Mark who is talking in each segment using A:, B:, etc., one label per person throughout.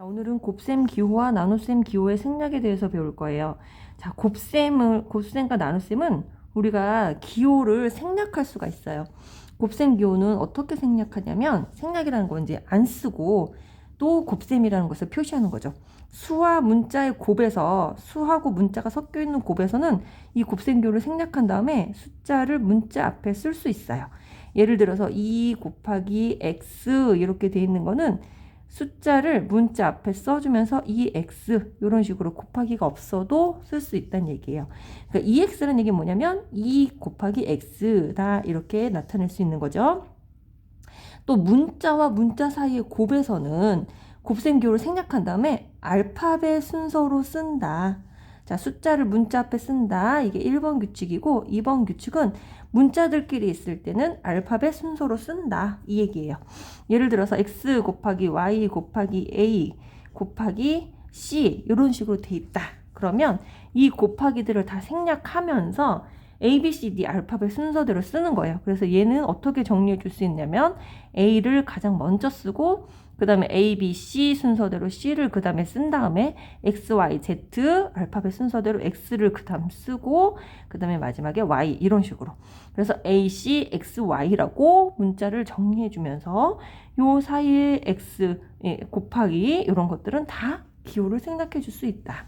A: 자, 오늘은 곱셈 기호와 나눗셈 기호의 생략에 대해서 배울 거예요. 자, 곱셈과 나눗셈은 우리가 기호를 생략할 수가 있어요. 곱셈 기호는 어떻게 생략하냐면, 생략이라는 건 이제 안 쓰고 또 곱셈이라는 것을 표시하는 거죠. 수와 문자의 곱에서, 수하고 문자가 섞여 있는 곱에서는 이 곱셈 기호를 생략한 다음에 숫자를 문자 앞에 쓸 수 있어요. 예를 들어서 2 곱하기 x 이렇게 돼 있는 거는 숫자를 문자 앞에 써주면서 2x 이런 식으로 곱하기가 없어도 쓸 수 있다는 얘기예요. 그러니까 2x라는 얘기는 뭐냐면 2 곱하기 x다 이렇게 나타낼 수 있는 거죠. 또 문자와 문자 사이의 곱에서는 곱셈 기호를 생략한 다음에 알파벳 순서로 쓴다. 자, 숫자를 문자 앞에 쓴다. 이게 1번 규칙이고 2번 규칙은 문자들끼리 있을 때는 알파벳 순서로 쓴다. 이 얘기예요. 예를 들어서 x 곱하기 y 곱하기 a 곱하기 c 이런 식으로 돼 있다. 그러면 이 곱하기들을 다 생략하면서 a, b, c, d 알파벳 순서대로 쓰는 거예요. 그래서 얘는 어떻게 정리해 줄 수 있냐면 a를 가장 먼저 쓰고 그 다음에 A, B, C 순서대로 C를 그 다음에 쓴 다음에 X, Y, Z 알파벳 순서대로 X를 그 다음 쓰고 그 다음에 마지막에 Y 이런 식으로. 그래서 A, C, X, Y라고 문자를 정리해주면서 요 사이에 X 곱하기 이런 것들은 다 기호를 생략해 줄 수 있다.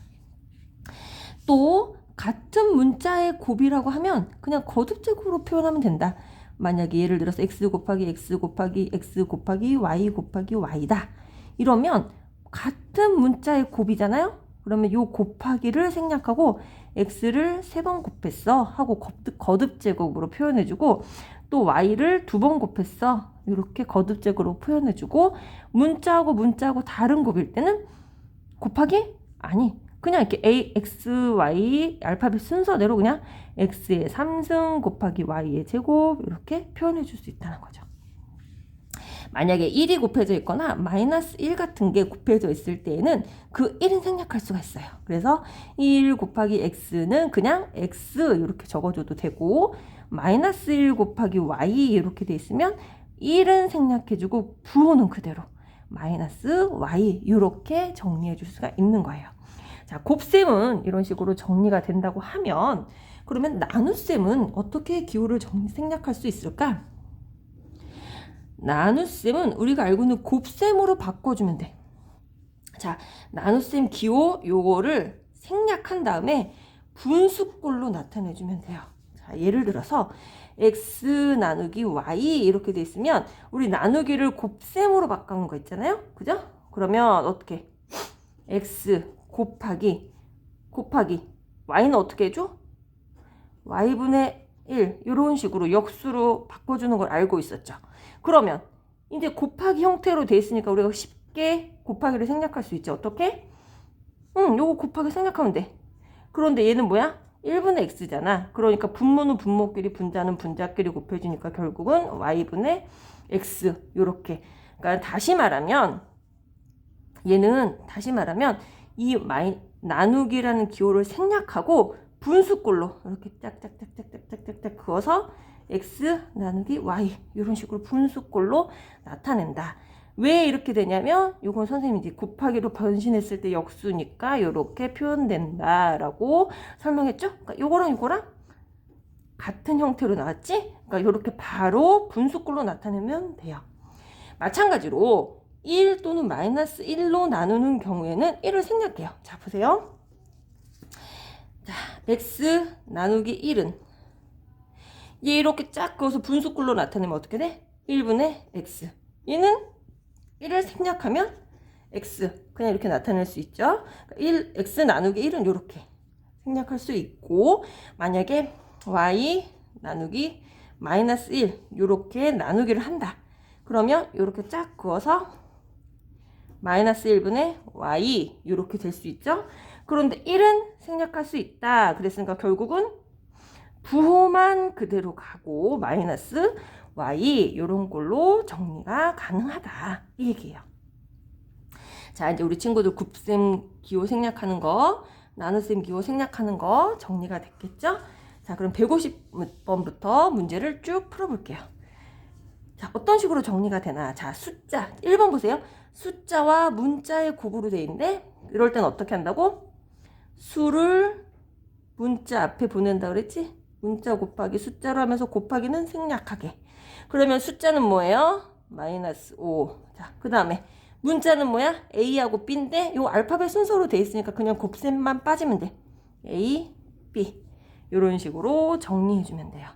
A: 또 같은 문자의 곱이라고 하면 그냥 거듭제곱으로 표현하면 된다. 만약에 예를 들어서 x 곱하기 x 곱하기 x 곱하기 y 곱하기 y다. 이러면 같은 문자의 곱이잖아요. 그러면 요 곱하기를 생략하고 x를 3번 곱했어 하고 거듭제곱으로 표현해주고 또 y를 2번 곱했어 이렇게 거듭제곱으로 표현해주고 문자하고 문자하고 다른 곱일 때는 곱하기? 아니 그냥 이렇게 A, X, Y 알파벳 순서대로 그냥 X의 3승 곱하기 Y의 제곱 이렇게 표현해 줄 수 있다는 거죠. 만약에 1이 곱해져 있거나 마이너스 1 같은 게 곱해져 있을 때에는 그 1은 생략할 수가 있어요. 그래서 1 곱하기 X는 그냥 X 이렇게 적어줘도 되고 마이너스 1 곱하기 Y 이렇게 돼 있으면 1은 생략해주고 부호는 그대로 마이너스 Y 이렇게 정리해 줄 수가 있는 거예요. 자, 곱셈은 이런 식으로 정리가 된다고 하면 그러면 나눗셈은 어떻게 기호를 생략할 수 있을까? 나눗셈은 우리가 알고 있는 곱셈으로 바꿔주면 돼. 자, 나눗셈 기호 요거를 생략한 다음에 분수꼴로 나타내주면 돼요. 자, 예를 들어서 x 나누기 y 이렇게 돼 있으면 우리 나누기를 곱셈으로 바꾼 거 있잖아요. 그죠? 그러면 어떻게? x 곱하기 y는 어떻게 해줘? y분의 1 이런 식으로 역수로 바꿔주는 걸 알고 있었죠. 그러면 이제 곱하기 형태로 돼 있으니까 우리가 쉽게 곱하기를 생략할 수 있죠. 어떻게? 요거 곱하기 생략하면 돼. 그런데 얘는 뭐야? 1분의 x잖아. 그러니까 분모는 분모끼리 분자는 분자끼리 곱해주니까 결국은 y분의 x 요렇게. 그러니까 다시 말하면 이 나누기라는 기호를 생략하고 분수꼴로 이렇게 짝짝짝짝짝짝짝 그어서 x 나누기 y 이런 식으로 분수꼴로 나타낸다. 왜 이렇게 되냐면 이건 선생님이 이제 곱하기로 변신했을 때 역수니까 이렇게 표현된다라고 설명했죠? 그러니까 요거랑 같은 형태로 나왔지? 그러니까 이렇게 바로 분수꼴로 나타내면 돼요. 마찬가지로 1 또는 마이너스 1로 나누는 경우에는 1을 생략해요. 자, 보세요. 자, x 나누기 1은 얘 이렇게 쫙 그어서 분수꼴로 나타내면 어떻게 돼? 1분의 x. 얘는 1을 생략하면 x. 그냥 이렇게 나타낼 수 있죠. x 나누기 1은 이렇게 생략할 수 있고 만약에 y 나누기 마이너스 1 이렇게 나누기를 한다. 그러면 이렇게 쫙 그어서 마이너스 1분의 y 이렇게 될 수 있죠. 그런데 1은 생략할 수 있다. 그랬으니까 결국은 부호만 그대로 가고 마이너스 y 이런 걸로 정리가 가능하다. 이 얘기예요. 자, 이제 우리 친구들 곱셈 기호 생략하는 거, 나눗셈 기호 생략하는 거 정리가 됐겠죠? 자, 그럼 150번부터 문제를 쭉 풀어볼게요. 자, 어떤 식으로 정리가 되나? 자, 숫자 1번 보세요. 숫자와 문자의 곱으로 돼 있는데 이럴 땐 어떻게 한다고? 수를 문자 앞에 보낸다 그랬지? 문자 곱하기 숫자로 하면서 곱하기는 생략하게. 그러면 숫자는 뭐예요? 마이너스 5. 자, 그 다음에 문자는 뭐야? A하고 B인데 요 알파벳 순서로 돼 있으니까 그냥 곱셈만 빠지면 돼. A, B. 이런 식으로 정리해주면 돼요.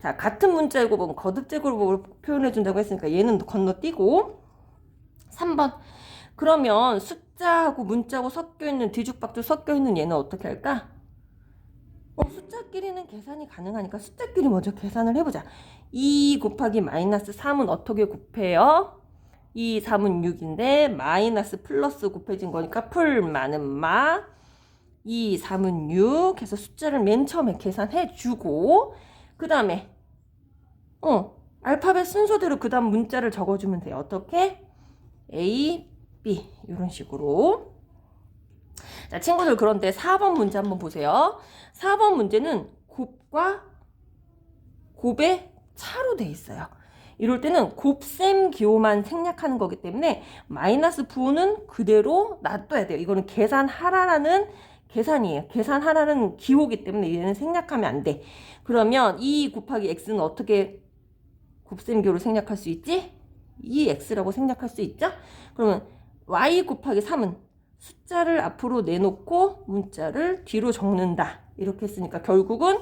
A: 자, 같은 문자의 곱은 거듭제곱으로 표현해준다고 했으니까 얘는 건너뛰고 3번. 그러면 숫자하고 문자하고 섞여있는 뒤죽박죽 섞여있는 얘는 어떻게 할까? 숫자끼리는 계산이 가능하니까 숫자끼리 먼저 계산을 해보자. 2 곱하기 마이너스 3은 어떻게 곱해요? 2, 3은 6인데 마이너스 플러스 곱해진 거니까 풀 많은 마 2, 3은 6 해서 숫자를 맨 처음에 계산해주고 그 다음에 알파벳 순서대로 그 다음 문자를 적어주면 돼요. 어떻게? A, B 이런 식으로. 자, 친구들 그런데 4번 문제 한번 보세요. 4번 문제는 곱과 곱의 차로 돼 있어요. 이럴 때는 곱셈 기호만 생략하는 거기 때문에 마이너스 부호는 그대로 놔둬야 돼요. 이거는 계산하라라는 계산이에요. 계산하라는 기호기 때문에 얘는 생략하면 안 돼. 그러면 2 곱하기 x는 어떻게 곱셈 기호를 생략할 수 있지? 2x라고 생략할 수 있죠? 그러면 y 곱하기 3은 숫자를 앞으로 내놓고 문자를 뒤로 적는다. 이렇게 했으니까 결국은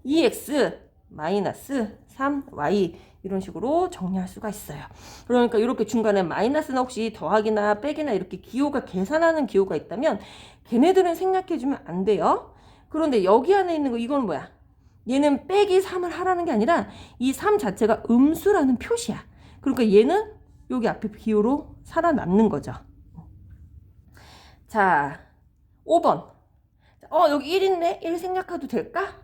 A: 2x 마이너스 3y 이런 식으로 정리할 수가 있어요. 그러니까 이렇게 중간에 마이너스나 혹시 더하기나 빼기나 이렇게 기호가 계산하는 기호가 있다면 걔네들은 생략해주면 안 돼요. 그런데 여기 안에 있는 거 이건 뭐야? 얘는 빼기 3을 하라는 게 아니라 이 3 자체가 음수라는 표시야. 그러니까 얘는 여기 앞에 기호로 살아남는 거죠. 자, 5번. 여기 1인데 1 생략해도 될까?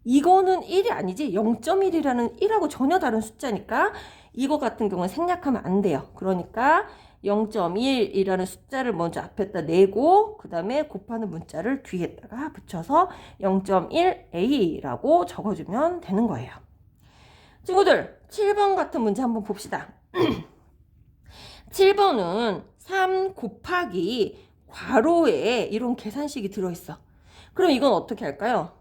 A: 이거는 1이 아니지 0.1이라는 1하고 전혀 다른 숫자니까 이거 같은 경우는 생략하면 안 돼요. 그러니까 0.1이라는 숫자를 먼저 앞에다 내고 그 다음에 곱하는 문자를 뒤에다가 붙여서 0.1a라고 적어주면 되는 거예요. 친구들 7번 같은 문제 한번 봅시다. 7번은 3 곱하기 괄호에 이런 계산식이 들어있어. 그럼 이건 어떻게 할까요?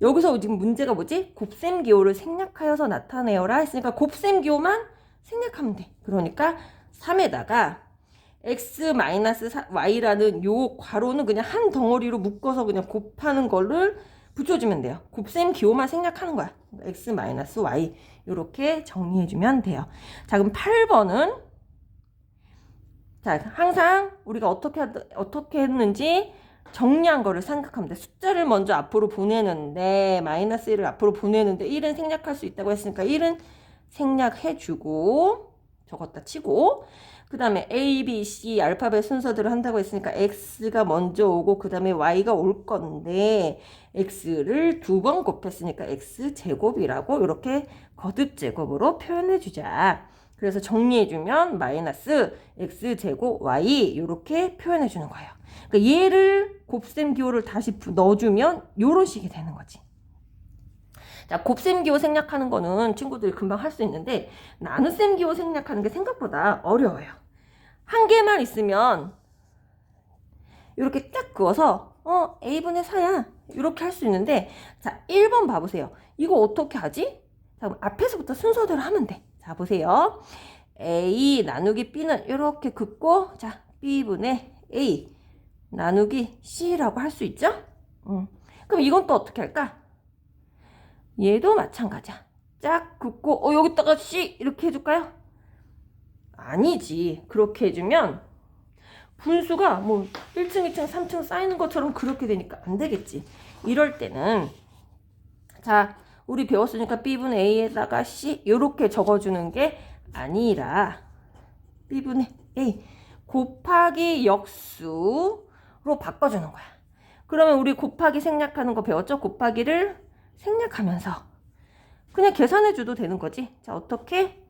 A: 여기서 지금 문제가 뭐지? 곱셈 기호를 생략하여서 나타내어라 했으니까 곱셈 기호만 생략하면 돼. 그러니까 3에다가 x-y라는 요 괄호는 그냥 한 덩어리로 묶어서 그냥 곱하는 거를 붙여주면 돼요. 곱셈 기호만 생략하는 거야. x-y 이렇게 정리해주면 돼요. 자, 그럼 8번은 자, 항상 우리가 어떻게 했는지 정리한 거를 생각하면 돼. 숫자를 먼저 앞으로 보내는데 마이너스 1을 앞으로 보내는데 1은 생략할 수 있다고 했으니까 1은 생략해주고 적었다 치고 그 다음에 A, B, C 알파벳 순서대로 한다고 했으니까 X가 먼저 오고 그 다음에 Y가 올 건데 X를 2번 곱했으니까 X제곱이라고 이렇게 거듭제곱으로 표현해주자. 그래서 정리해주면 마이너스 X제곱 Y 이렇게 표현해주는 거예요. 그러니까 얘를 곱셈 기호를 다시 넣어주면 이런 식이 되는 거지. 자, 곱셈 기호 생략하는 거는 친구들이 금방 할 수 있는데 나눗셈 기호 생략하는 게 생각보다 어려워요. 한 개만 있으면 이렇게 딱 그어서 A분의 4야 이렇게 할 수 있는데 자 1번 봐보세요. 이거 어떻게 하지? 자, 그럼 앞에서부터 순서대로 하면 돼. 자 보세요. A 나누기 B는 이렇게 긋고 자 B분의 A 나누기 C라고 할 수 있죠? 그럼 이건 또 어떻게 할까? 얘도 마찬가지야. 쫙 긋고 여기다가 C 이렇게 해줄까요? 아니지. 그렇게 해주면 분수가 뭐 1층, 2층, 3층 쌓이는 것처럼 그렇게 되니까 안 되겠지. 이럴 때는 자 우리 배웠으니까 B분의 A에다가 C 이렇게 적어주는 게 아니라 B분의 A 곱하기 역수로 바꿔주는 거야. 그러면 우리 곱하기 생략하는 거 배웠죠? 곱하기를 생략하면서 그냥 계산해 줘도 되는 거지. 자 어떻게?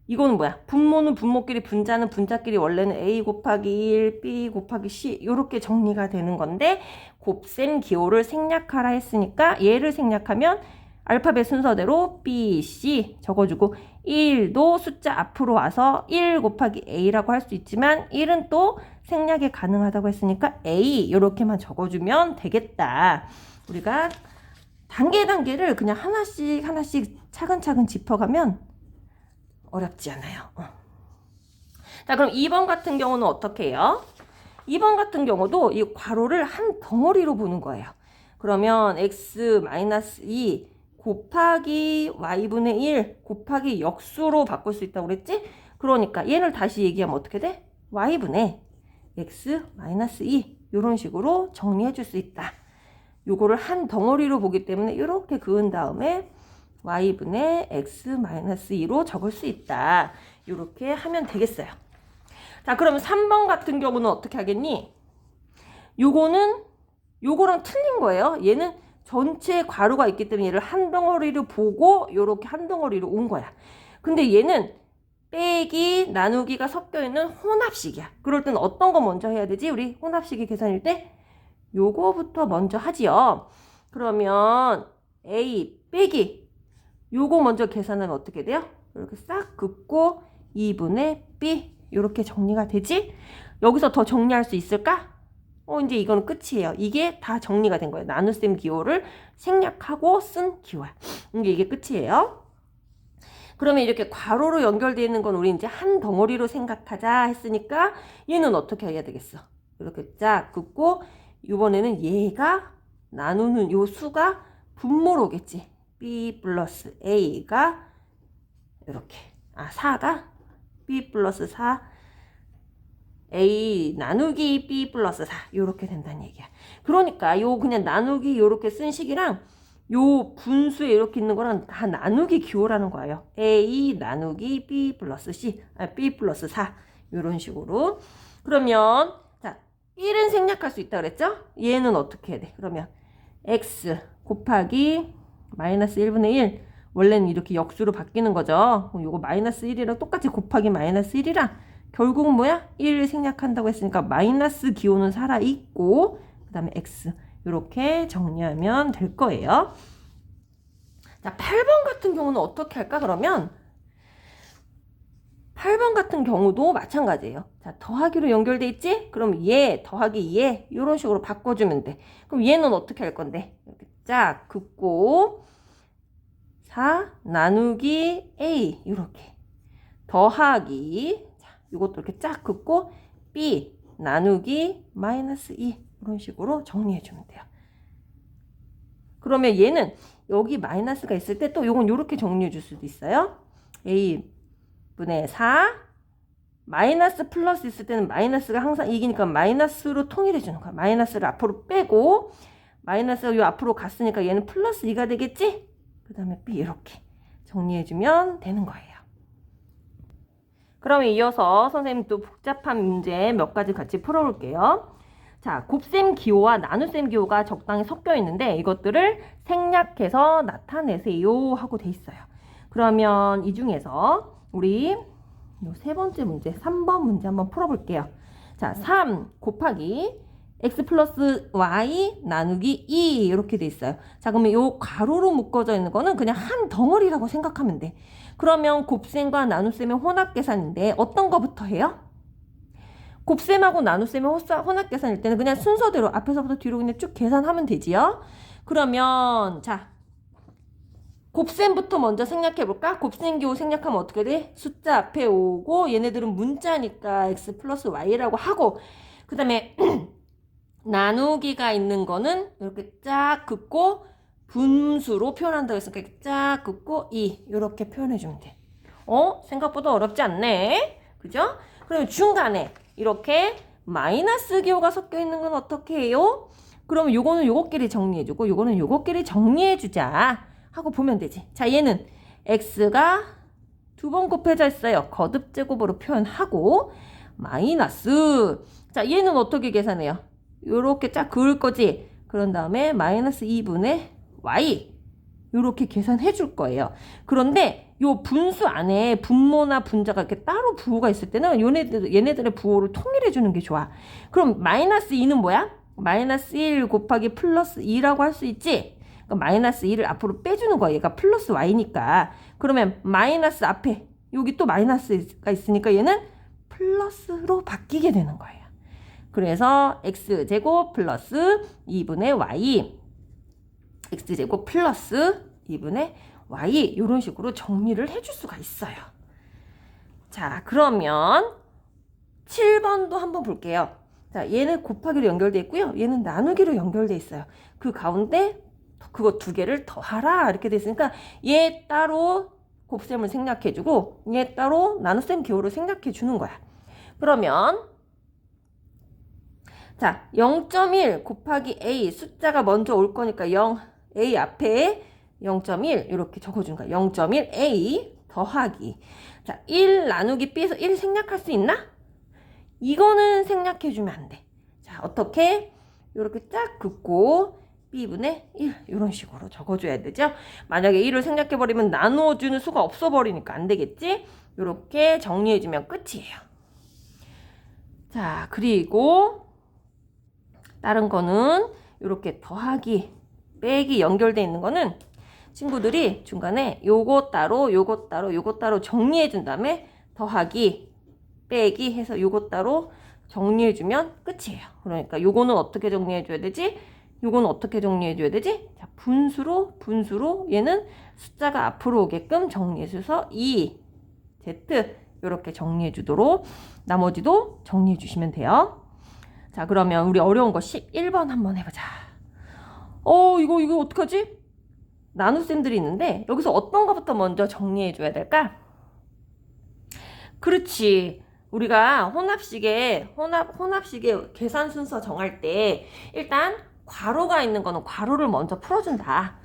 A: 이거는 뭐야? 분모는 분모끼리 분자는 분자끼리 원래는 A 곱하기 1, B 곱하기 C 이렇게 정리가 되는 건데 곱셈 기호를 생략하라 했으니까 얘를 생략하면 알파벳 순서대로 B, C 적어주고 1도 숫자 앞으로 와서 1 곱하기 a라고 할 수 있지만 1은 또 생략이 가능하다고 했으니까 a 이렇게만 적어주면 되겠다. 우리가 단계를 그냥 하나씩 차근차근 짚어가면 어렵지 않아요. 자, 그럼 2번 같은 경우는 어떻게 해요? 2번 같은 경우도 이 괄호를 한 덩어리로 보는 거예요. 그러면 x-2 곱하기 y분의 1 곱하기 역수로 바꿀 수 있다고 그랬지? 그러니까 얘를 다시 얘기하면 어떻게 돼? y분의 x-2 이런 식으로 정리해 줄 수 있다. 요거를 한 덩어리로 보기 때문에 이렇게 그은 다음에 y분의 x-2로 적을 수 있다. 이렇게 하면 되겠어요. 자, 그러면 3번 같은 경우는 어떻게 하겠니? 요거랑 틀린 거예요. 얘는 전체 괄호가 있기 때문에 얘를 한 덩어리로 보고 요렇게 한 덩어리로 온 거야. 근데 얘는 빼기, 나누기가 섞여 있는 혼합식이야. 그럴 때는 어떤 거 먼저 해야 되지? 우리 혼합식이 계산일 때 요거부터 먼저 하지요. 그러면 a 빼기 요거 먼저 계산하면 어떻게 돼요? 이렇게 싹 긋고 2분의 b 이렇게 정리가 되지? 여기서 더 정리할 수 있을까? 이제 이거는 끝이에요. 이게 다 정리가 된 거예요. 나눗셈 기호를 생략하고 쓴 기호야. 이게 끝이에요. 그러면 이렇게 괄호로 연결되어 있는 건 우리 이제 한 덩어리로 생각하자 했으니까 얘는 어떻게 해야 되겠어? 이렇게 쫙 긋고 이번에는 얘가 나누는 요 수가 분모로 오겠지. b 플러스 a가 이렇게 4가 b 플러스 4 a 나누기 b 플러스 4 이렇게 된다는 얘기야. 그러니까 요 그냥 나누기 이렇게 쓴 식이랑 요 분수에 이렇게 있는 거랑 다 나누기 기호라는 거예요. a 나누기 b 플러스 b 플러스 4 이런 식으로. 그러면 자 1은 생략할 수 있다 그랬죠? 얘는 어떻게 해야 돼? 그러면 x 곱하기 마이너스 1분의 1 원래는 이렇게 역수로 바뀌는 거죠. 요거 마이너스 1이랑 똑같이 곱하기 마이너스 1이랑 결국은 뭐야? 1을 생략한다고 했으니까 마이너스 기호는 살아있고 그 다음에 x 이렇게 정리하면 될 거예요. 자, 8번 같은 경우는 어떻게 할까? 그러면 8번 같은 경우도 마찬가지예요. 자, 더하기로 연결돼 있지? 그럼 얘 더하기 얘 이런 식으로 바꿔주면 돼. 그럼 얘는 어떻게 할 건데? 이렇게 쫙 긋고 4 나누기 a 이렇게 더하기 이것도 이렇게 쫙 긋고 b 나누기 마이너스 2 이런 식으로 정리해 주면 돼요. 그러면 얘는 여기 마이너스가 있을 때 또 요건 이렇게 정리해 줄 수도 있어요. a 분의 4 마이너스 플러스 있을 때는 마이너스가 항상 이기니까 마이너스로 통일해 주는 거야. 마이너스를 앞으로 빼고 마이너스가 요 앞으로 갔으니까 얘는 플러스 2가 되겠지? 그 다음에 b 이렇게 정리해 주면 되는 거예요. 그럼 이어서 선생님 또 복잡한 문제 몇 가지 같이 풀어볼게요. 자, 곱셈 기호와 나눗셈 기호가 적당히 섞여 있는데 이것들을 생략해서 나타내세요 하고 돼 있어요. 그러면 이 중에서 우리 세 번째 문제, 3번 문제 한번 풀어볼게요. 자, 3 곱하기 x 플러스 y 나누기 2 이렇게 돼 있어요. 자, 그러면 요 가로로 묶어져 있는 거는 그냥 한 덩어리라고 생각하면 돼. 그러면 곱셈과 나눗셈의 혼합 계산인데 어떤 거부터 해요? 곱셈하고 나눗셈의 혼합 계산일 때는 그냥 순서대로 앞에서부터 뒤로 그냥 쭉 계산하면 되지요. 그러면 자, 곱셈부터 먼저 생략해 볼까? 곱셈 기호 생략하면 어떻게 돼? 숫자 앞에 오고 얘네들은 문자니까 x 플러스 y라고 하고 그 다음에 나누기가 있는 거는 이렇게 쫙 긋고 분수로 표현한다고 했으니까 이렇게 쫙 긋고 2 이렇게 표현해 주면 돼. 생각보다 어렵지 않네. 그죠? 그러면 중간에 이렇게 마이너스 기호가 섞여 있는 건 어떻게 해요? 그러면 요거는 요거끼리 정리해 주고 요거는 요거끼리 정리해 주자 하고 보면 되지. 자, 얘는 x가 2번 곱해져 있어요. 거듭 제곱으로 표현하고 마이너스. 자, 얘는 어떻게 계산해요? 요렇게 쫙 그을 거지. 그런 다음에 마이너스 2분의 y 요렇게 계산해 줄 거예요. 그런데 요 분수 안에 분모나 분자가 이렇게 따로 부호가 있을 때는 얘네들의 부호를 통일해 주는 게 좋아. 그럼 마이너스 2는 뭐야? 마이너스 1 곱하기 플러스 2라고 할 수 있지. 그러니까 마이너스 1을 앞으로 빼주는 거야. 얘가 플러스 y니까. 그러면 마이너스 앞에 여기 또 마이너스가 있으니까 얘는 플러스로 바뀌게 되는 거예요. 그래서 x제곱 플러스 2분의 y, x제곱 플러스 2분의 y 이런 식으로 정리를 해줄 수가 있어요. 자, 그러면 7번도 한번 볼게요. 자, 얘는 곱하기로 연결돼 있고요. 얘는 나누기로 연결돼 있어요. 그 가운데 그거 두 개를 더하라 이렇게 돼 있으니까 얘 따로 곱셈을 생략해주고 얘 따로 나눗셈 기호를 생략해주는 거야. 그러면 자, 0.1 곱하기 a 숫자가 먼저 올 거니까 0, a 앞에 0.1 이렇게 적어주는 거야. 0.1 a 더하기. 자, 1 나누기 b에서 1 생략할 수 있나? 이거는 생략해주면 안 돼. 자, 어떻게? 이렇게 쫙 긋고 b분의 1 이런 식으로 적어줘야 되죠. 만약에 1을 생략해버리면 나누어주는 수가 없어버리니까 안 되겠지? 이렇게 정리해주면 끝이에요. 자, 그리고 다른 거는 이렇게 더하기, 빼기 연결되어 있는 거는 친구들이 중간에 요거 따로, 요거 따로, 요거 따로 정리해 준 다음에 더하기, 빼기 해서 요거 따로 정리해 주면 끝이에요. 그러니까 요거는 어떻게 정리해 줘야 되지? 요거는 어떻게 정리해 줘야 되지? 자, 분수로 얘는 숫자가 앞으로 오게끔 정리해 줘서 2, Z 이렇게 정리해 주도록 나머지도 정리해 주시면 돼요. 자, 그러면 우리 어려운 거 11번 한번 해보자. 이거 어떡하지? 나눗셈들이 있는데 여기서 어떤 거부터 먼저 정리해 줘야 될까? 그렇지. 우리가 혼합식의 계산 순서 정할 때 일단 괄호가 있는 거는 괄호를 먼저 풀어준다.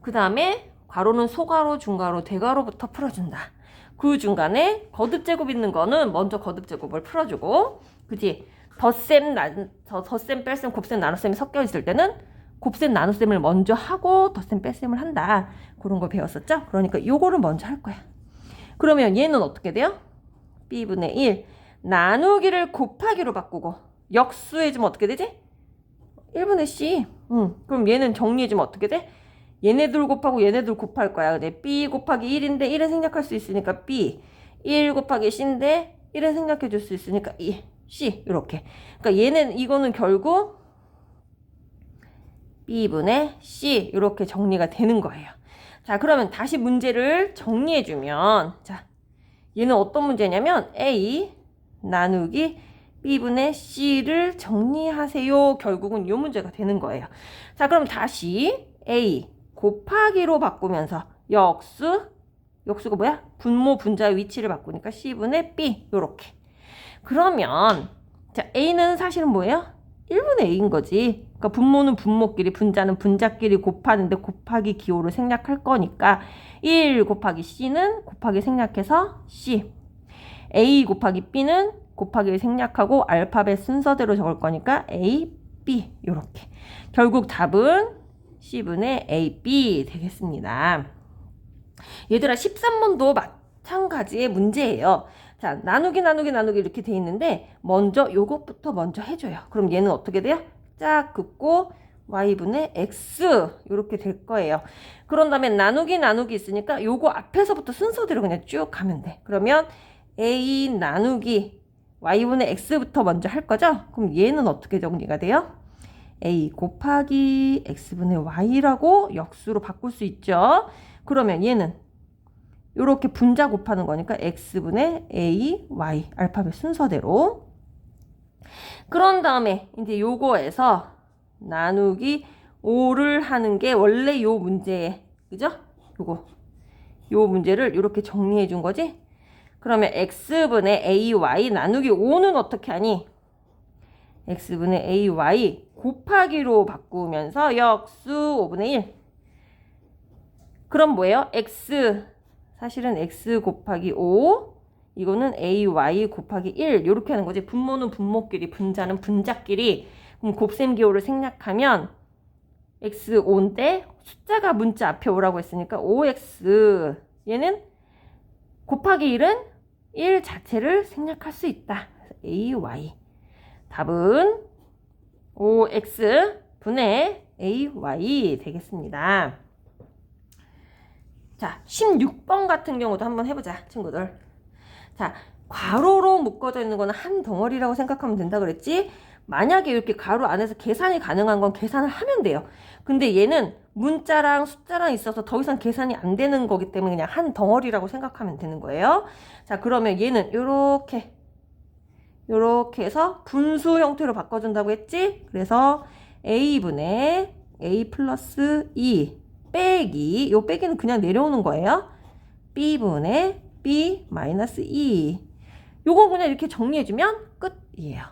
A: 그 다음에 괄호는 소괄호, 중괄호, 대괄호부터 풀어준다. 그 중간에 거듭제곱 있는 거는 먼저 거듭제곱을 풀어주고, 그치? 덧셈, 뺄셈, 곱셈, 나눗셈이 섞여 있을 때는 곱셈, 나눗셈을 먼저 하고 덧셈, 뺄셈을 한다. 그런 거 배웠었죠? 그러니까 요거를 먼저 할 거야. 그러면 얘는 어떻게 돼요? b분의 1 나누기를 곱하기로 바꾸고 역수해주면 어떻게 되지? 1분의 c. 그럼 얘는 정리해주면 어떻게 돼? 얘네들 곱하고 얘네들 곱할 거야. 근데 b 곱하기 1인데 1은 생략할 수 있으니까 b, 1 곱하기 c인데 1은 생략해 줄 수 있으니까 c 이렇게. 그러니까 이거는 결국 b분의 c 이렇게 정리가 되는 거예요. 자, 그러면 다시 문제를 정리해 주면, 자, 얘는 어떤 문제냐면 a 나누기 b분의 c를 정리하세요. 결국은 이 문제가 되는 거예요. 자, 그럼 다시 a 곱하기로 바꾸면서 역수가 뭐야? 분모 분자의 위치를 바꾸니까 c분의 b 요렇게. 그러면 자, a는 사실은 뭐예요? 1분의 a인 거지. 그러니까 분모는 분모끼리, 분자는 분자끼리 곱하는데 곱하기 기호를 생략할 거니까 1 곱하기 c는 곱하기 생략해서 c, a 곱하기 b는 곱하기를 생략하고 알파벳 순서대로 적을 거니까 a, b 요렇게. 결국 답은 c분의 a, b 되겠습니다. 얘들아, 13번도 마찬가지의 문제예요. 자, 나누기 이렇게 돼 있는데 먼저 요것부터 먼저 해줘요. 그럼 얘는 어떻게 돼요? 쫙 긋고 y분의 x 이렇게 될 거예요. 그런 다음에 나누기 있으니까 요거 앞에서부터 순서대로 그냥 쭉 가면 돼. 그러면 a 나누기 y분의 x부터 먼저 할 거죠? 그럼 얘는 어떻게 정리가 돼요? a 곱하기 x분의 y라고 역수로 바꿀 수 있죠. 그러면 얘는 이렇게 분자 곱하는 거니까 x분의 a, y 알파벳 순서대로. 그런 다음에 이제 요거에서 나누기 5를 하는 게 원래 요 문제에, 그죠? 요 문제를 이렇게 정리해 준 거지? 그러면 x분의 ay 나누기 5는 어떻게 하니? x분의 ay 곱하기로 바꾸면서 역수 5분의 1. 그럼 뭐예요? 사실은 x 곱하기 5, 이거는 ay 곱하기 1 이렇게 하는 거지. 분모는 분모끼리, 분자는 분자끼리. 그럼 곱셈 기호를 생략하면 x 5인데 숫자가 문자 앞에 오라고 했으니까 5x, 얘는 곱하기 1은 1 자체를 생략할 수 있다. ay. 답은 5x 분의 AY 되겠습니다. 자, 16번 같은 경우도 한번 해보자, 친구들. 자, 괄호로 묶어져 있는 거는 한 덩어리라고 생각하면 된다 그랬지? 만약에 이렇게 괄호 안에서 계산이 가능한 건 계산을 하면 돼요. 근데 얘는 문자랑 숫자랑 있어서 더 이상 계산이 안 되는 거기 때문에 그냥 한 덩어리라고 생각하면 되는 거예요. 자, 그러면 얘는 요렇게 해서 분수 형태로 바꿔준다고 했지? 그래서 A분의 A 플러스 2 빼기, 요 빼기는 그냥 내려오는 거예요. B분의 B 마이너스 2. 요거 그냥 이렇게 정리해주면 끝이에요.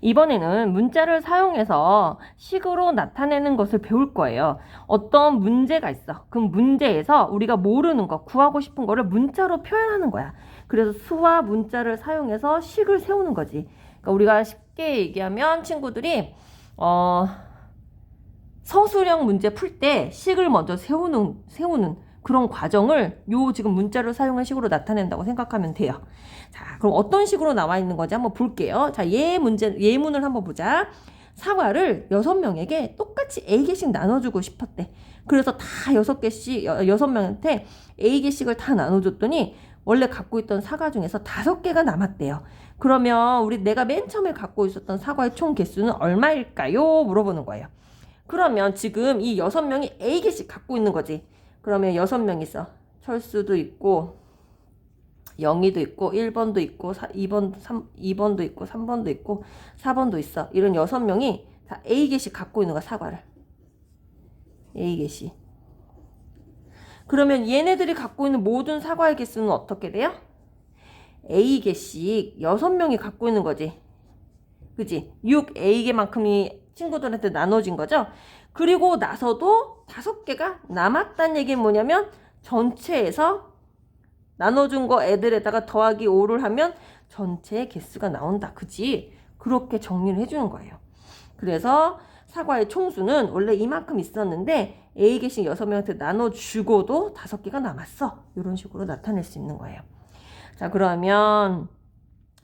A: 이번에는 문자를 사용해서 식으로 나타내는 것을 배울 거예요. 어떤 문제가 있어. 그럼 문제에서 우리가 모르는 거, 구하고 싶은 거를 문자로 표현하는 거야. 그래서 수와 문자를 사용해서 식을 세우는 거지. 그러니까 우리가 쉽게 얘기하면 친구들이 서술형 문제 풀 때 식을 먼저 세우는 그런 과정을 요 지금 문자를 사용한 식으로 나타낸다고 생각하면 돼요. 자, 그럼 어떤 식으로 나와 있는 건지 한번 볼게요. 자, 예문을 한번 보자. 사과를 6명에게 똑같이 A개씩 나눠주고 싶었대. 그래서 다 6명한테 A개씩을 다 나눠줬더니 원래 갖고 있던 사과 중에서 5개가 남았대요. 그러면 내가 맨 처음에 갖고 있었던 사과의 총 개수는 얼마일까요? 물어보는 거예요. 그러면 지금 이 6명이 A개씩 갖고 있는 거지. 그러면 6명 있어. 철수도 있고, 영희도 있고, 1번도 있고, 2번도 있고, 3번도 있고, 4번도 있어. 이런 6명이 다 A개씩 갖고 있는 거야, 사과를. A개씩. 그러면 얘네들이 갖고 있는 모든 사과의 개수는 어떻게 돼요? A개씩 6명이 갖고 있는 거지. 그지? 6A개만큼이 친구들한테 나눠진 거죠? 그리고 나서도 5개가 남았다는 얘기는 뭐냐면 전체에서 나눠준 거 애들에다가 더하기 5를 하면 전체의 개수가 나온다. 그지? 그렇게 정리를 해주는 거예요. 그래서 사과의 총수는 원래 이만큼 있었는데 A개씩 6명한테 나눠주고도 5개가 남았어. 이런 식으로 나타낼 수 있는 거예요. 자, 그러면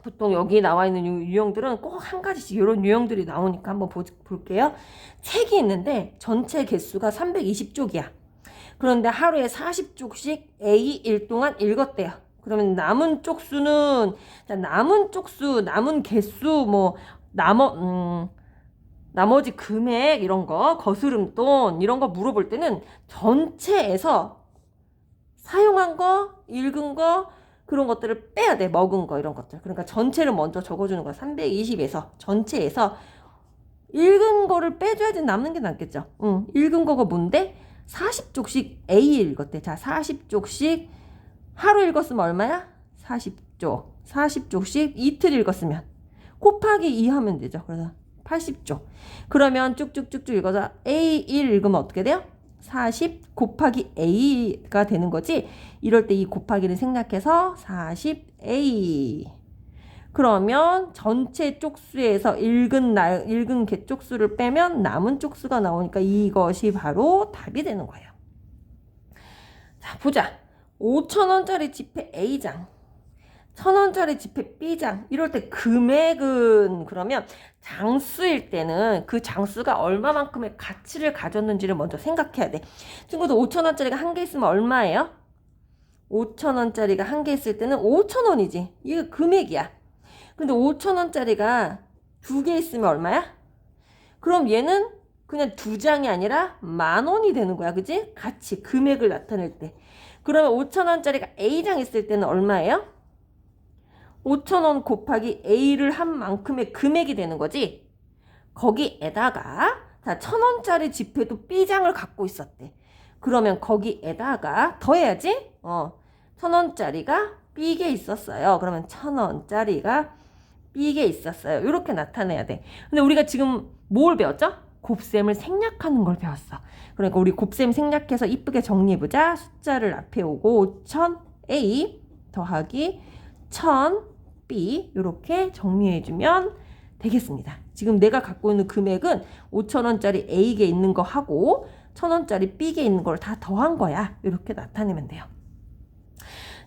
A: 보통 여기 나와 있는 유형들은 꼭 한 가지씩 이런 유형들이 나오니까 한번 볼게요. 책이 있는데 전체 개수가 320쪽이야. 그런데 하루에 40쪽씩 A1 동안 읽었대요. 그러면 남은 쪽수는, 자, 남은 개수, 나머지 금액 이런 거, 거스름돈 이런 거 물어볼 때는 전체에서 사용한 거, 읽은 거, 그런 것들을 빼야 돼. 먹은 거 이런 것들. 그러니까 전체를 먼저 적어주는 거야. 320에서 전체에서 읽은 거를 빼줘야지 남는 게 낫겠죠. 읽은 거가 뭔데? 40쪽씩 A 읽었대. 자, 40쪽씩 하루 읽었으면 얼마야? 40쪽. 40쪽씩 이틀 읽었으면 곱하기 2 하면 되죠. 그래서 80쪽. 그러면 쭉쭉쭉쭉 읽어서 A1 읽으면 어떻게 돼요? 40 곱하기 A가 되는 거지. 이럴 때 이 곱하기를 생략해서 40A. 그러면 전체 쪽수에서 읽은 개 쪽수를 빼면 남은 쪽수가 나오니까 이것이 바로 답이 되는 거예요. 자, 보자. 5,000원짜리 지폐 A장, 1,000원짜리 지폐 B장. 이럴 때 금액은 그러면 장수일 때는 그 장수가 얼마만큼의 가치를 가졌는지를 먼저 생각해야 돼. 친구들 5,000원짜리가 한 개 있으면 얼마예요? 5,000원짜리가 한 개 있을 때는 5,000원이지. 이게 금액이야. 근데 5,000원짜리가 2개 있으면 얼마야? 그럼 얘는 그냥 2장이 아니라 10,000원이 되는 거야. 그지? 가치, 금액을 나타낼 때. 그러면 5,000원짜리가 A장 있을 때는 얼마예요? 5,000원 곱하기 A를 한 만큼의 금액이 되는 거지. 거기에다가 자, 1,000원짜리 지폐도 B장을 갖고 있었대. 그러면 거기에다가 더해야지. 1,000원짜리가 B게 있었어요. 그러면 1,000원짜리가 B게 있었어요. 이렇게 나타내야 돼. 근데 우리가 지금 뭘 배웠죠? 곱셈을 생략하는 걸 배웠어. 그러니까 우리 곱셈 생략해서 이쁘게 정리해보자. 숫자를 앞에 오고 5,000A 더하기 1,000B 이렇게 정리해주면 되겠습니다. 지금 내가 갖고 있는 금액은 5,000원짜리 A게 있는 거 하고 1,000원짜리 B게 있는 걸 다 더한 거야. 이렇게 나타내면 돼요.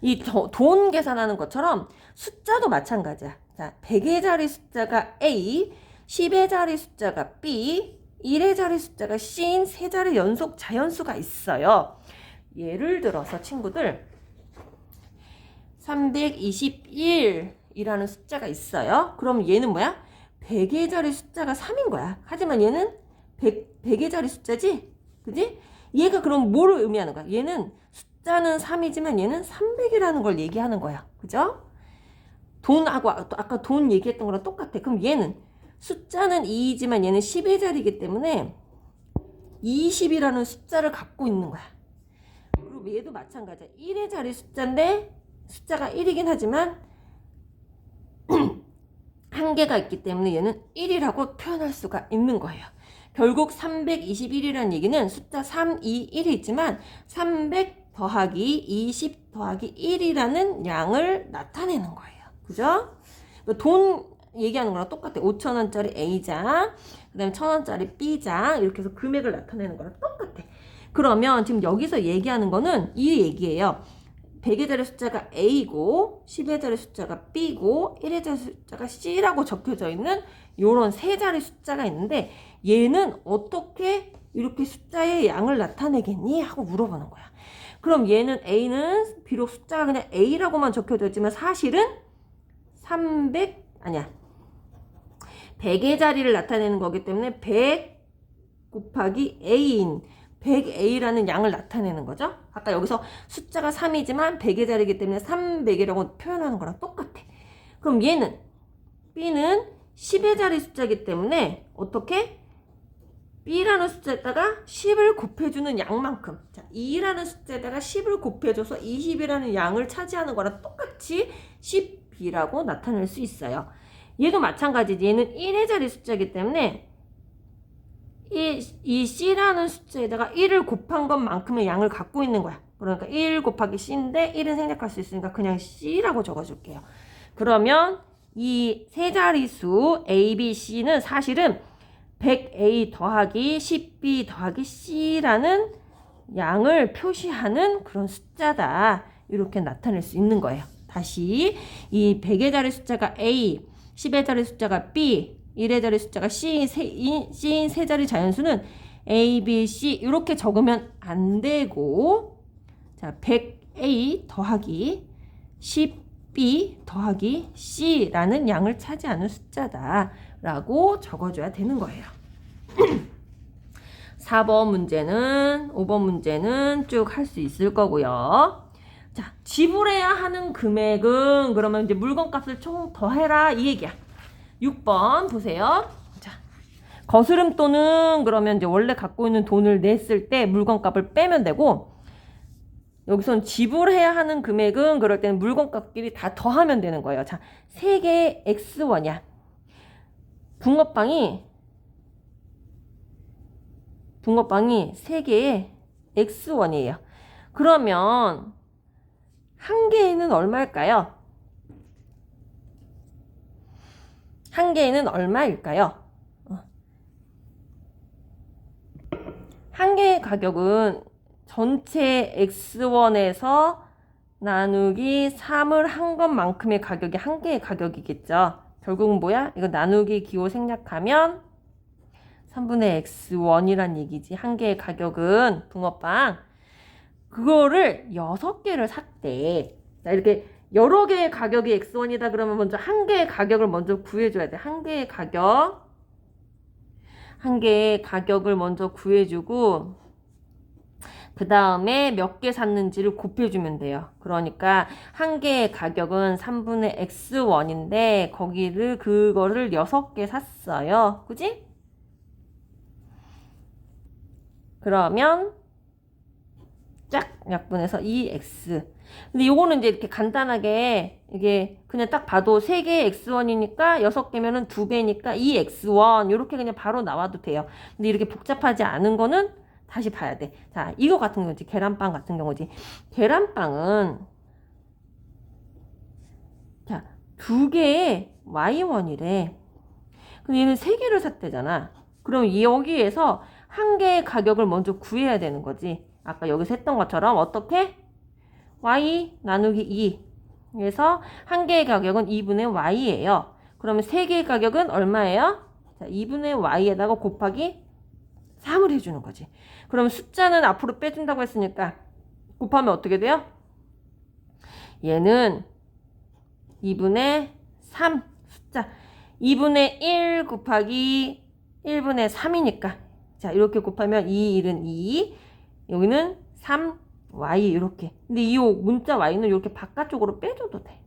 A: 이 돈 계산하는 것처럼 숫자도 마찬가지야. 자, 100의 자리 숫자가 A, 10의 자리 숫자가 B, 1의 자리 숫자가 C인 세 자리 연속 자연수가 있어요. 예를 들어서 친구들 321이라는 숫자가 있어요. 그럼 얘는 뭐야? 100의 자리 숫자가 3인 거야. 하지만 얘는 100의 자리 숫자지? 그지? 얘가 그럼 뭐를 의미하는 거야? 얘는 숫자는 3이지만 얘는 300이라는 걸 얘기하는 거야. 그죠? 돈하고 아까 돈 얘기했던 거랑 똑같아. 그럼 얘는 숫자는 2이지만 얘는 10의 자리이기 때문에 20이라는 숫자를 갖고 있는 거야. 그리고 얘도 마찬가지야. 1의 자리 숫자인데 숫자가 1이긴 하지만 한계가 있기 때문에 얘는 1이라고 표현할 수가 있는 거예요. 결국 321이라는 얘기는 숫자 3, 2, 1이 있지만 300 더하기 20 더하기 1이라는 양을 나타내는 거예요. 그죠? 돈 얘기하는 거랑 똑같아. 5,000원짜리 A장, 그 다음에 1,000원짜리 B장 이렇게 해서 금액을 나타내는 거랑 똑같아. 그러면 지금 여기서 얘기하는 거는 이 얘기예요. 100의 자리 숫자가 A고 10의 자리 숫자가 B고 1의 자리 숫자가 C라고 적혀져 있는 요런 세 자리 숫자가 있는데 얘는 어떻게 이렇게 숫자의 양을 나타내겠니? 하고 물어보는 거야. 그럼 얘는 A는 비록 숫자가 그냥 A라고만 적혀져 있지만 사실은 100의 자리를 나타내는 거기 때문에 100 곱하기 A인 100A라는 양을 나타내는 거죠. 아까 여기서 숫자가 3이지만 100의 자리이기 때문에 300이라고 표현하는 거랑 똑같아. 그럼 얘는 B는 10의 자리 숫자이기 때문에 어떻게? B라는 숫자에다가 10을 곱해주는 양만큼, 자 2라는 숫자에다가 10을 곱해줘서 20이라는 양을 차지하는 거랑 똑같이 10B라고 나타낼 수 있어요. 얘도 마찬가지지. 얘는 1의 자리 숫자이기 때문에 이 C라는 숫자에다가 1을 곱한 것만큼의 양을 갖고 있는 거야. 그러니까 1 곱하기 C인데 1은 생략할 수 있으니까 그냥 C라고 적어줄게요. 그러면 이 세 자리수 A, B, C는 사실은 100A 더하기 10B 더하기 C라는 양을 표시하는 그런 숫자다. 이렇게 나타낼 수 있는 거예요. 다시 이 100의 자리 숫자가 A, 10의 자리 숫자가 B, 1의 자리 숫자가 C인 세 자리 자연수는 A, B, C 이렇게 적으면 안 되고 자 100A 더하기 10B 더하기 C라는 양을 차지하는 숫자다 라고 적어줘야 되는 거예요. 4번 문제는 5번 문제는 쭉 할 수 있을 거고요. 자, 지불해야 하는 금액은 그러면 이제 물건값을 총 더해라 이 얘기야. 6번 보세요. 자, 거스름 돈은 그러면 이제 원래 갖고 있는 돈을 냈을 때 물건값을 빼면 되고 여기선 지불해야 하는 금액은 그럴 때는 물건값끼리 다 더하면 되는 거예요. 자, 3개의 X1이야. 붕어빵이 3개의 X1이에요. 그러면 한 개에는 얼마일까요? 한 개에는 얼마일까요? 한 개의 가격은 전체 X1에서 나누기 3을 한 것만큼의 가격이 한 개의 가격이겠죠. 결국은 뭐야? 이거 나누기 기호 생략하면 3분의 X1이란 얘기지. 한 개의 가격은 붕어빵. 그거를 6개를 샀대. 자, 이렇게 여러 개의 가격이 X1이다 그러면 먼저 한 개의 가격을 먼저 구해줘야 돼. 한 개의 가격을 먼저 구해주고 그 다음에 몇 개 샀는지를 곱해주면 돼요. 그러니까 한 개의 가격은 3분의 X1인데 그거를 6개 샀어요. 그지? 그러면 짝 약분해서 2x. 근데 요거는 이제 이렇게 간단하게 이게 그냥 딱 봐도 3개의 x1이니까 6개면은 2배니까 2x1 요렇게 그냥 바로 나와도 돼요. 근데 이렇게 복잡하지 않은 거는 다시 봐야 돼. 자, 이거 같은 경우지. 계란빵 같은 경우지. 계란빵은 자, 2개의 y1이래. 근데 얘는 3개를 샀대잖아. 그럼 여기에서 한 개의 가격을 먼저 구해야 되는 거지. 아까 여기서 했던 것처럼 어떻게? y 나누기 2. 그래서 한 개의 가격은 2분의 y예요. 그러면 세 개의 가격은 얼마예요? 자, 2분의 y에다가 곱하기 3을 해주는 거지. 그럼 숫자는 앞으로 빼준다고 했으니까 곱하면 어떻게 돼요? 얘는 2분의 3 숫자 2분의 1 곱하기 1분의 3이니까 자 이렇게 곱하면 2, 1은 2 여기는 3, y 이렇게. 근데 이 문자 y는 이렇게 바깥쪽으로 빼줘도 돼.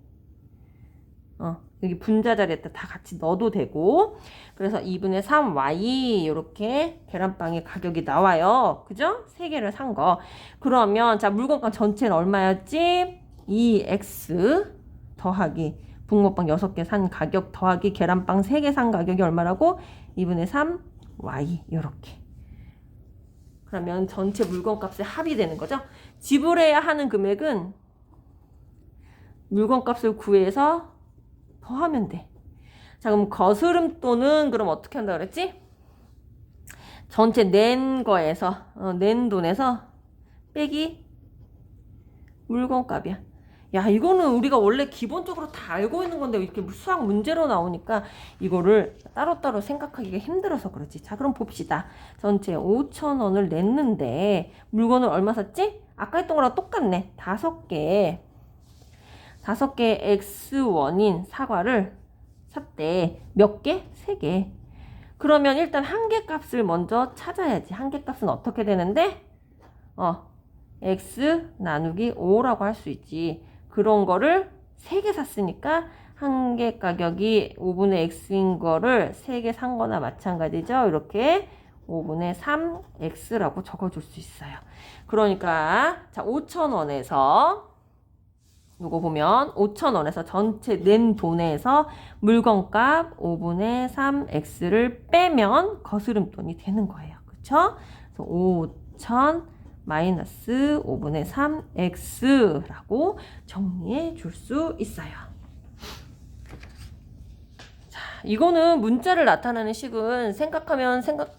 A: 여기 분자 자리에다 다 같이 넣어도 되고. 그래서 2분의 3y 이렇게 계란빵의 가격이 나와요. 그죠? 3개를 산 거. 그러면 자 물건값 전체는 얼마였지? 2x 더하기 붕어빵 6개 산 가격 더하기 계란빵 3개 산 가격이 얼마라고? 2분의 3y 이렇게. 그러면 전체 물건값의 합이 되는 거죠. 지불해야 하는 금액은 물건값을 구해서 더하면 돼. 자, 그럼 거스름돈은 그럼 어떻게 한다 그랬지? 전체 낸 거에서 낸 돈에서 빼기 물건값이야. 야, 이거는 우리가 원래 기본적으로 다 알고 있는 건데 이렇게 수학 문제로 나오니까 이거를 따로따로 생각하기가 힘들어서 그렇지. 자, 그럼 봅시다. 전체 5,000원을 냈는데 물건을 얼마 샀지? 아까 했던 거랑 똑같네. 5개 X1인 사과를 샀대. 몇 개? 3개. 그러면 일단 한 개 값을 먼저 찾아야지. 한 개 값은 어떻게 되는데? X 나누기 5라고 할 수 있지. 그런 거를 3개 샀으니까 한 개 가격이 5분의 X인 거를 3개 산 거나 마찬가지죠. 이렇게 5분의 3X라고 적어줄 수 있어요. 그러니까 자 5,000원에서 이거 보면 5,000원에서 전체 낸 돈에서 물건값 5분의 3x를 빼면 거스름돈이 되는 거예요. 그쵸? 그래서 5,000 마이너스 5분의 3x라고 정리해 줄 수 있어요. 자, 이거는 문자를 나타내는 식은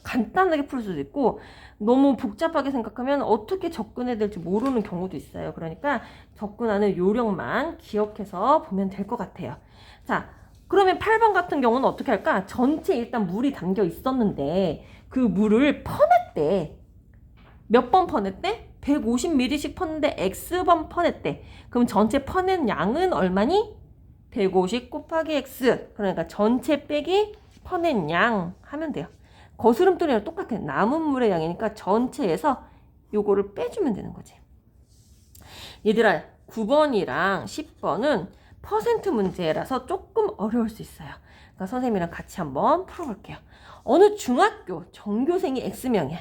A: 간단하게 풀 수도 있고 너무 복잡하게 생각하면 어떻게 접근해야 될지 모르는 경우도 있어요. 그러니까 접근하는 요령만 기억해서 보면 될 것 같아요. 자, 그러면 8번 같은 경우는 어떻게 할까? 전체 일단 물이 담겨 있었는데 그 물을 퍼냈대. 몇 번 퍼냈대? 150ml씩 퍼냈는데 X번 퍼냈대. 그럼 전체 퍼낸 양은 얼마니? 150 곱하기 X. 그러니까 전체 빼기 퍼낸 양 하면 돼요. 거스름돈이랑 똑같아. 남은 물의 양이니까 전체에서 요거를 빼주면 되는 거지. 얘들아 9번이랑 10번은 퍼센트 문제라서 조금 어려울 수 있어요. 그러니까 선생님이랑 같이 한번 풀어볼게요. 어느 중학교 전교생이 X명이야.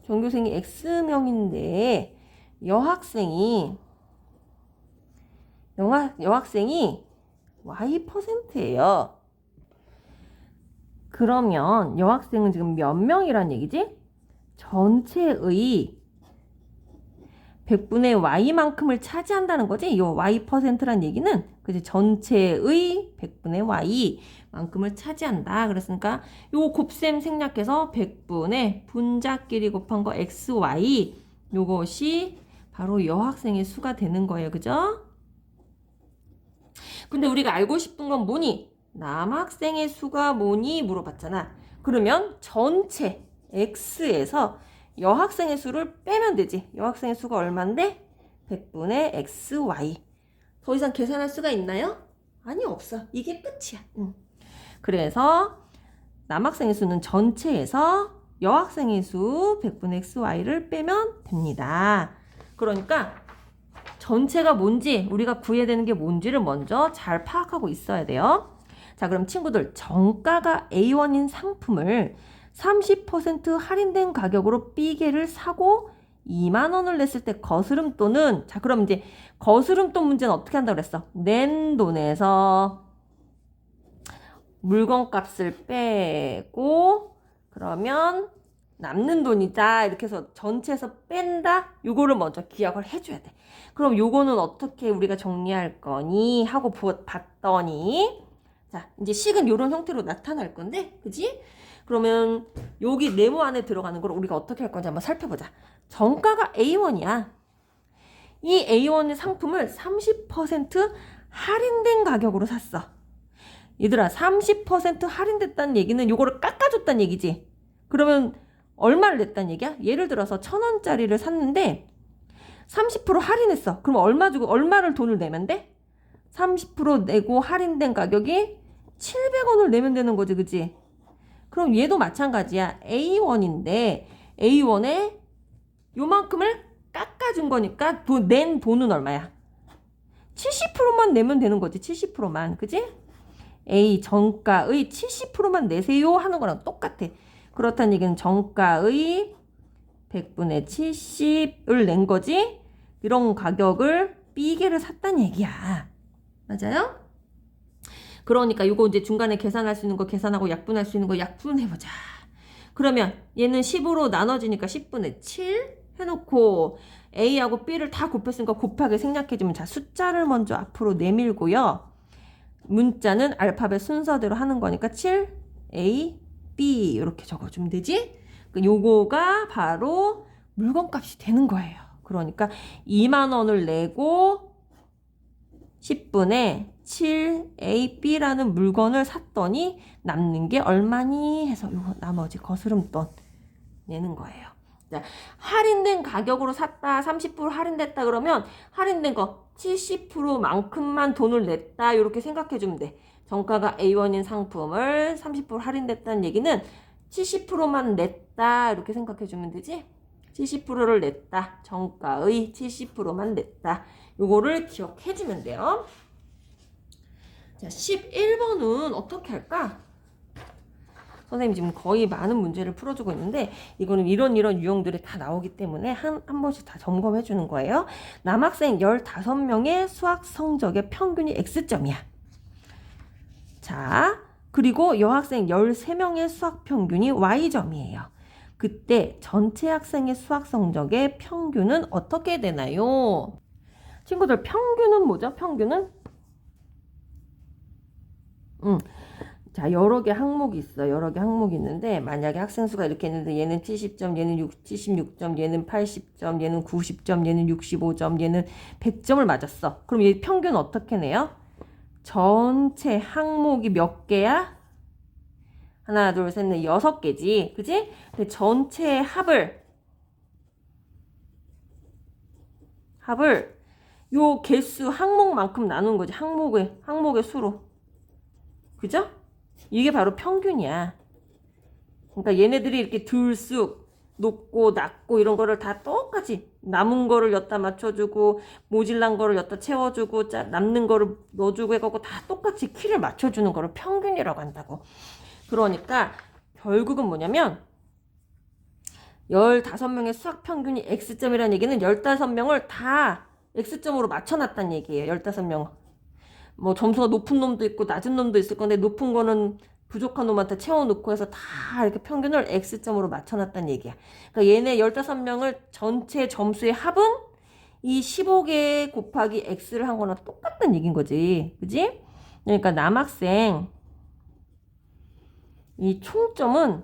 A: 전교생이 X명인데 여학생이 Y%예요. 그러면 여학생은 지금 몇 명이란 얘기지? 전체의 100분의 Y만큼을 차지한다는 거지? 이 Y%란 얘기는 그치? 전체의 100분의 Y만큼을 차지한다. 그랬으니까 요 곱셈 생략해서 100분의 분자끼리 곱한 거 XY 요것이 바로 여학생의 수가 되는 거예요. 그죠? 근데 우리가 알고 싶은 건 뭐니? 남학생의 수가 뭐니? 물어봤잖아. 그러면 전체 X에서 여학생의 수를 빼면 되지. 여학생의 수가 얼만데? 100분의 XY. 더 이상 계산할 수가 있나요? 아니, 없어. 이게 끝이야. 그래서 남학생의 수는 전체에서 여학생의 수 100분의 XY를 빼면 됩니다. 그러니까 전체가 뭔지 우리가 구해야 되는 게 뭔지를 먼저 잘 파악하고 있어야 돼요. 자, 그럼 친구들 정가가 A1인 상품을 30% 할인된 가격으로 B개를 사고 2만 원을 냈을 때 거스름돈은 자, 그럼 이제 거스름돈 문제는 어떻게 한다고 그랬어? 낸 돈에서 물건값을 빼고 그러면 남는 돈이다 이렇게 해서 전체에서 뺀다 요거를 먼저 기억을 해줘야 돼. 그럼 요거는 어떻게 우리가 정리할 거니 하고 봤더니 자 이제 식은 요런 형태로 나타날 건데 그지? 그러면 여기 네모 안에 들어가는 걸 우리가 어떻게 할 건지 한번 살펴보자. 정가가 A1이야. 이 A1의 상품을 30% 할인된 가격으로 샀어. 얘들아 30% 할인됐다는 얘기는 요거를 깎아줬다는 얘기지. 그러면 얼마를 냈다는 얘기야? 예를 들어서 1,000원짜리를 샀는데 30% 할인했어. 그럼 얼마 주고 얼마를 돈을 내면 돼? 30% 내고 할인된 가격이 700원을 내면 되는 거지, 그치? 그럼 얘도 마찬가지야. A1인데 A1에 요만큼을 깎아준 거니까 낸 돈은 얼마야? 70%만 내면 되는 거지. 70%만. 그지? A 정가의 70%만 내세요 하는 거랑 똑같아. 그렇다는 얘기는 정가의 100분의 70을 낸 거지. 이런 가격을 B개를 샀다는 얘기야. 맞아요? 그러니까 이거 이제 중간에 계산할 수 있는 거 계산하고 약분할 수 있는 거 약분해보자. 그러면 얘는 10으로 나눠지니까 10분의 7 해놓고 A하고 B를 다 곱했으니까 곱하기 생략해주면 자 숫자를 먼저 앞으로 내밀고요. 문자는 알파벳 순서대로 하는 거니까 7 A B 이렇게 적어주면 되지. 요거가 바로 물건값이 되는 거예요. 그러니까 2만 원을 내고 10분의 7AB라는 물건을 샀더니 남는 게 얼마니 해서 요거 나머지 거스름돈 내는 거예요. 자, 할인된 가격으로 샀다, 30% 할인됐다 그러면 할인된 거 70%만큼만 돈을 냈다 이렇게 생각해 주면 돼. 정가가 A1인 상품을 30% 할인됐다는 얘기는 70%만 냈다 이렇게 생각해 주면 되지. 70%를 냈다. 정가의 70%만 냈다. 요거를 기억해 주면 돼요. 자, 11번은 어떻게 할까? 선생님이 지금 거의 많은 문제를 풀어주고 있는데 이거는 이런 유형들이 다 나오기 때문에 한 번씩 다 점검해 주는 거예요. 남학생 15명의 수학 성적의 평균이 X점이야. 자, 그리고 여학생 13명의 수학 평균이 Y점이에요. 그때 전체 학생의 수학 성적의 평균은 어떻게 되나요? 친구들 평균은 뭐죠? 평균은? 자, 여러 개 항목이 있어. 여러 개 항목이 있는데 만약에 학생 수가 이렇게 있는데 얘는 70점, 얘는 76점, 얘는 80점, 얘는 90점, 얘는 65점, 얘는 100점을 맞았어. 그럼 얘 평균 어떻게 내요? 전체 항목이 몇 개야? 하나, 둘, 셋, 넷, 6개지. 그지? 근데 전체 합을 요 개수 항목만큼 나눈 거지. 항목의 수로. 그죠? 이게 바로 평균이야. 그러니까 얘네들이 이렇게 들쑥 높고 낮고 이런 거를 다 똑같이 남은 거를 여기다 맞춰주고 모질란 거를 여기다 채워주고 남는 거를 넣어주고 해갖고 다 똑같이 키를 맞춰주는 거를 평균이라고 한다고. 그러니까 결국은 뭐냐면 15명의 수학 평균이 X점이라는 얘기는 15명을 다 X점으로 맞춰놨다는 얘기예요. 15명. 뭐 점수가 높은 놈도 있고 낮은 놈도 있을 건데 높은 거는 부족한 놈한테 채워놓고 해서 다 이렇게 평균을 X점으로 맞춰놨다는 얘기야. 그러니까 얘네 15명을 전체 점수의 합은 이 15개 곱하기 X를 한 거나 똑같다는 얘기인 거지. 그지? 그러니까 남학생 이 총점은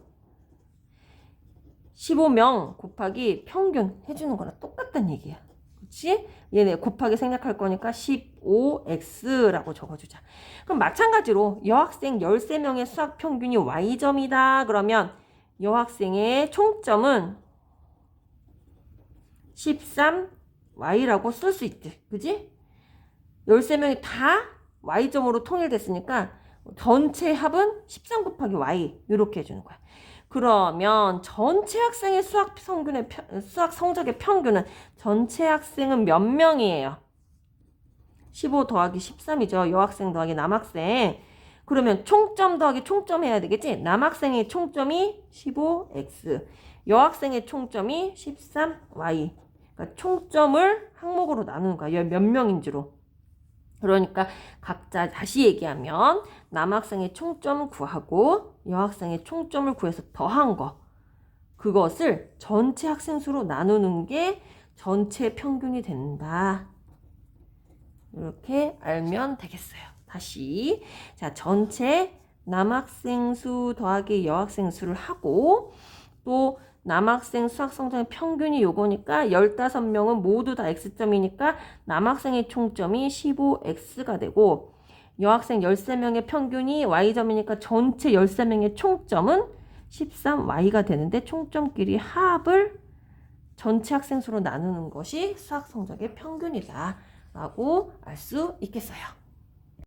A: 15명 곱하기 평균 해주는 거랑 똑같다는 얘기야. 그치? 얘네 곱하기 생략할 거니까 15x라고 적어주자. 그럼 마찬가지로 여학생 13명의 수학 평균이 y점이다. 그러면 여학생의 총점은 13y라고 쓸 수 있지. 그지? 13명이 다 y점으로 통일됐으니까 전체 합은 13 곱하기 y 이렇게 해주는 거야. 그러면 전체 학생의 수학 성적의 평균은 전체 학생은 몇 명이에요? 15 더하기 13이죠. 여학생 더하기 남학생. 그러면 총점 더하기 총점 해야 되겠지? 남학생의 총점이 15x, 여학생의 총점이 13y. 그러니까 총점을 항목으로 나누는 거야. 몇 명인지로. 그러니까 각자 다시 얘기하면 남학생의 총점 구하고 여학생의 총점을 구해서 더한 거, 그것을 전체 학생 수로 나누는 게 전체 평균이 된다. 이렇게 알면 되겠어요. 다시 자, 전체 남학생 수 더하기 여학생 수를 하고 또 남학생 수학 성적의 평균이 요거니까 15명은 모두 다 X점이니까 남학생의 총점이 15X가 되고 여학생 13명의 평균이 Y점이니까 전체 13명의 총점은 13Y가 되는데 총점끼리 합을 전체 학생 수로 나누는 것이 수학 성적의 평균이다 라고 알 수 있겠어요.